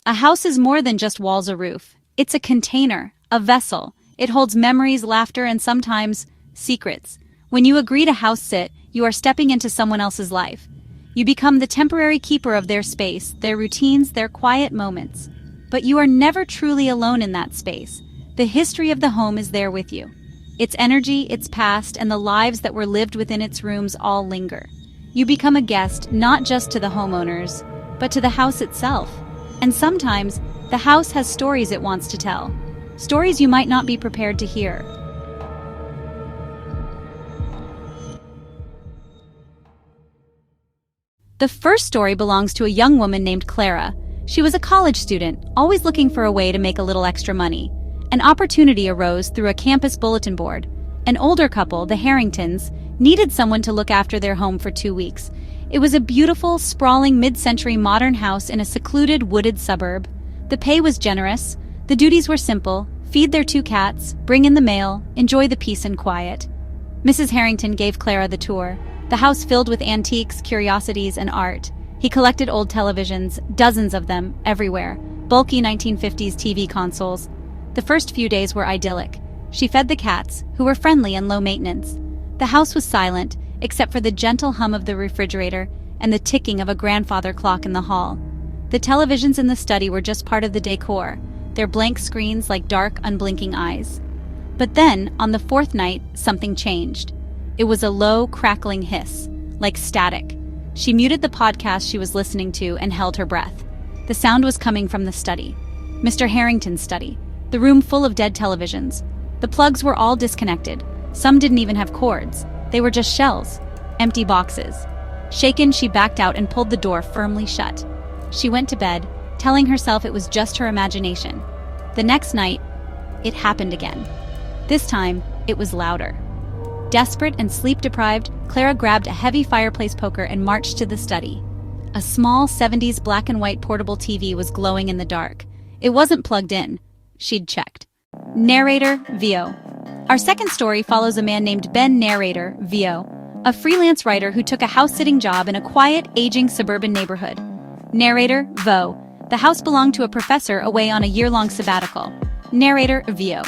A house is more than just walls or roof. It's a container, a vessel. It holds memories, laughter, and sometimes secrets. When you agree to house sit, you are stepping into someone else's life. You become the temporary keeper of their space, their routines, their quiet moments. But you are never truly alone in that space. The history of the home is there with you. Its energy, its past, and the lives that were lived within its rooms all linger. You become a guest not just to the homeowners, but to the house itself. And sometimes, the house has stories it wants to tell. Stories you might not be prepared to hear. The first story belongs to a young woman named Clara. She was a college student, always looking for a way to make a little extra money. An opportunity arose through a campus bulletin board. An older couple, the Harringtons, needed someone to look after their home for 2 weeks. It was a beautiful, sprawling mid-century modern house in a secluded, wooded suburb. The pay was generous. The duties were simple: feed their 2 cats, bring in the mail, enjoy the peace and quiet. Mrs. Harrington gave Clara the tour. The house filled with antiques, curiosities, and art. He collected old televisions, dozens of them, everywhere. Bulky 1950s TV consoles. The first few days were idyllic. She fed the cats, who were friendly and low maintenance. The house was silent, except for the gentle hum of the refrigerator and the ticking of a grandfather clock in the hall. The televisions in the study were just part of the decor, their blank screens like dark, unblinking eyes. But then, on the 4th night, something changed. It was a low, crackling hiss, like static. She muted the podcast she was listening to and held her breath. The sound was coming from the study. Mr. Harrington's study. The room full of dead televisions. The plugs were all disconnected. Some didn't even have cords. They were just shells, empty boxes. Shaken, she backed out and pulled the door firmly shut. She went to bed, telling herself it was just her imagination. The next night, it happened again. This time, it was louder. Desperate and sleep-deprived, Clara grabbed a heavy fireplace poker and marched to the study. A small 70s black and white portable TV was glowing in the dark. It wasn't plugged in. She'd checked. Narrator, VO. Our second story follows a man named Ben Narrator, VO, a freelance writer who took a house-sitting job in a quiet, aging suburban neighborhood. Narrator, VO. The house belonged to a professor away on a year-long sabbatical. Narrator, VO.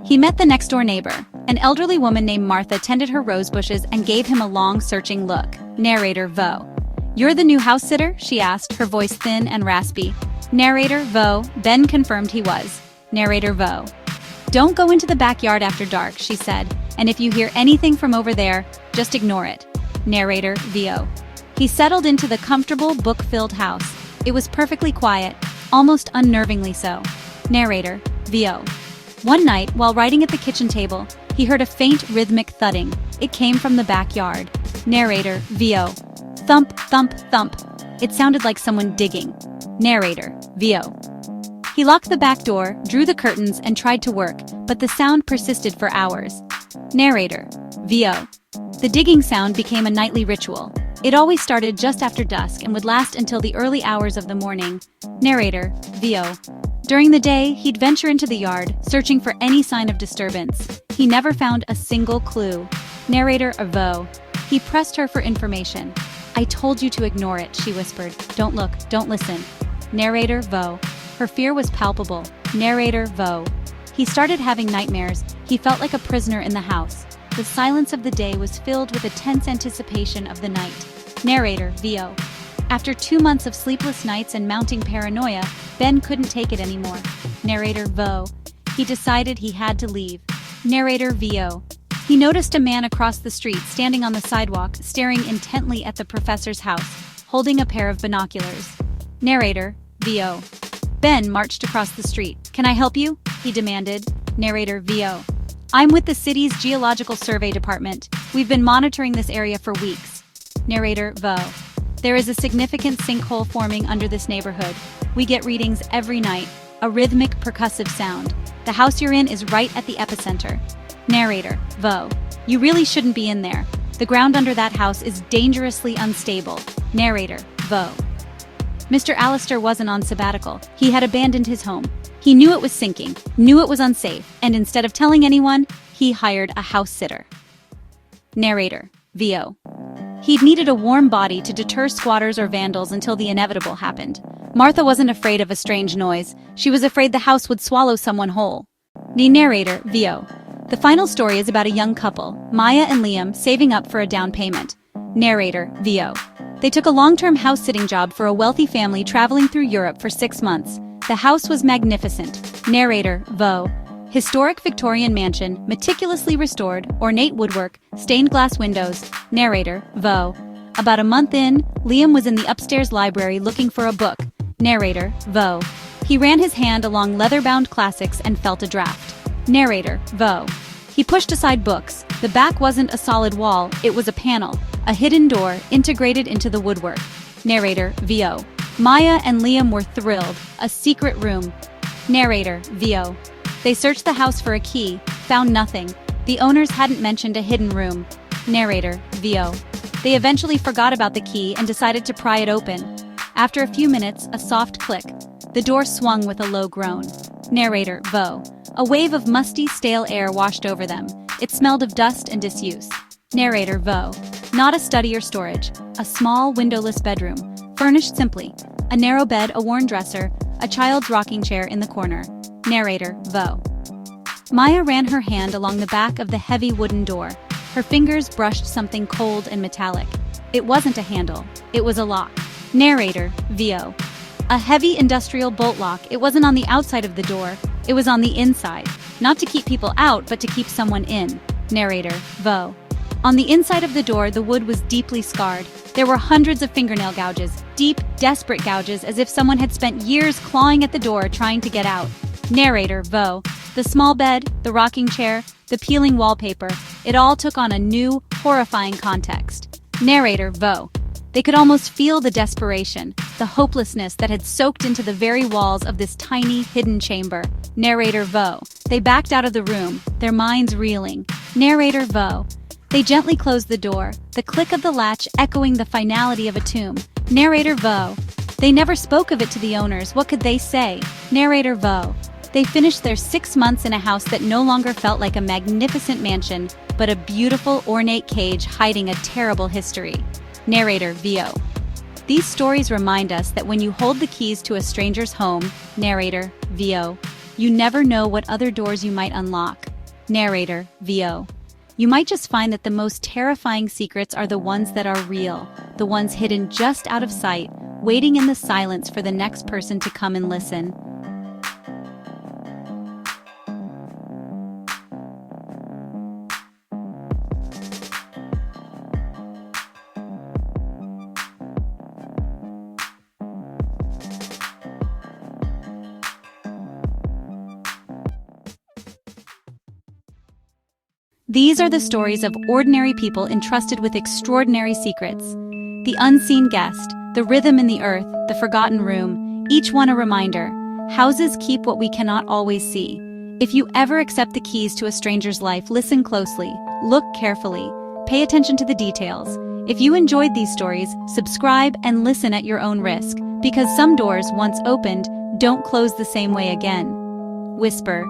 He met the next-door neighbor. An elderly woman named Martha tended her rose bushes and gave him a long, searching look. Narrator, VO. "You're the new house sitter?" she asked, her voice thin and raspy. Narrator, VO. Ben confirmed he was. Narrator, VO. "Don't go into the backyard after dark," she said, "and if you hear anything from over there, just ignore it." Narrator, VO. He settled into the comfortable, book-filled house. It was perfectly quiet, almost unnervingly so. Narrator, VO. One night, while writing at the kitchen table, he heard a faint, rhythmic thudding. It came from the backyard. Narrator, VO. Thump, thump, thump. It sounded like someone digging. Narrator, VO. He locked the back door, drew the curtains, and tried to work, but the sound persisted for hours. Narrator, VO. The digging sound became a nightly ritual. It always started just after dusk and would last until the early hours of the morning. Narrator, VO. During the day, he'd venture into the yard, searching for any sign of disturbance. He never found a single clue. Narrator, VO. He pressed her for information. "I told you to ignore it," she whispered. "Don't look, don't listen." Narrator, VO. Her fear was palpable. Narrator, VO. He started having nightmares. He felt like a prisoner in the house. The silence of the day was filled with a tense anticipation of the night. Narrator, VO. After 2 months of sleepless nights and mounting paranoia, Ben couldn't take it anymore. Narrator, VO. He decided he had to leave. Narrator, VO. He noticed a man across the street standing on the sidewalk, staring intently at the professor's house, holding a pair of binoculars. Narrator, VO. Ben marched across the street. "Can I help you?" he demanded. Narrator, VO. "I'm with the city's Geological Survey Department. We've been monitoring this area for weeks." Narrator, VO. "There is a significant sinkhole forming under this neighborhood. We get readings every night, a rhythmic, percussive sound. The house you're in is right at the epicenter." Narrator, VO. "You really shouldn't be in there. The ground under that house is dangerously unstable." Narrator, VO. Mr. Allister wasn't on sabbatical. He had abandoned his home. He knew it was sinking, knew it was unsafe, and instead of telling anyone, he hired a house sitter. Narrator, VO. He'd needed a warm body to deter squatters or vandals until the inevitable happened. Martha wasn't afraid of a strange noise. She was afraid the house would swallow someone whole. The narrator, Vio. The final story is about a young couple, Maya and Liam, saving up for a down payment. Narrator, Vio. They took a long-term house-sitting job for a wealthy family traveling through Europe for 6 months. The house was magnificent. Narrator, Vo. Historic Victorian mansion, meticulously restored, ornate woodwork, stained glass windows. Narrator, Vo. About a month in, Liam was in the upstairs library looking for a book. Narrator, Vo. He ran his hand along leather-bound classics and felt a draft. Narrator, Vo. He pushed aside books. The back wasn't a solid wall, it was a panel, a hidden door integrated into the woodwork. Narrator, Vio. Maya and Liam were thrilled. A secret room. Narrator, Vio. They searched the house for a key, found nothing. The owners hadn't mentioned a hidden room. Narrator, Vio. They eventually forgot about the key and decided to pry it open. After a few minutes, a soft click. The door swung with a low groan. Narrator, Vo. A wave of musty, stale air washed over them. It smelled of dust and disuse. Narrator, Vo. Not a study or storage. A small, windowless bedroom. Furnished simply. A narrow bed, a worn dresser, a child's rocking chair in the corner. Narrator, Vo. Maya ran her hand along the back of the heavy wooden door. Her fingers brushed something cold and metallic. It wasn't a handle. It was a lock. Narrator, Vio. A heavy industrial bolt lock. It wasn't on the outside of the door. It was on the inside. Not to keep people out, but to keep someone in. Narrator, Vo. On the inside of the door, the wood was deeply scarred. There were hundreds of fingernail gouges. Deep, desperate gouges, as if someone had spent years clawing at the door trying to get out. Narrator, Vo. The small bed, the rocking chair, the peeling wallpaper, it all took on a new, horrifying context. Narrator, Vo. They could almost feel the desperation, the hopelessness that had soaked into the very walls of this tiny, hidden chamber. Narrator, Vo. They backed out of the room, their minds reeling. Narrator, Vo. They gently closed the door, the click of the latch echoing the finality of a tomb. Narrator, Vo. They never spoke of it to the owners. What could they say? Narrator, Vo. They finished their 6 months in a house that no longer felt like a magnificent mansion, but a beautiful, ornate cage hiding a terrible history. Narrator, Vio. These stories remind us that when you hold the keys to a stranger's home, narrator, Vio, you never know what other doors you might unlock. Narrator, Vio. You might just find that the most terrifying secrets are the ones that are real, the ones hidden just out of sight, waiting in the silence for the next person to come and listen. These are the stories of ordinary people entrusted with extraordinary secrets. The unseen guest, the rhythm in the earth, the forgotten room, each one a reminder. Houses keep what we cannot always see. If you ever accept the keys to a stranger's life, listen closely, look carefully, pay attention to the details. If you enjoyed these stories, subscribe and listen at your own risk, because some doors, once opened, don't close the same way again. Whisper,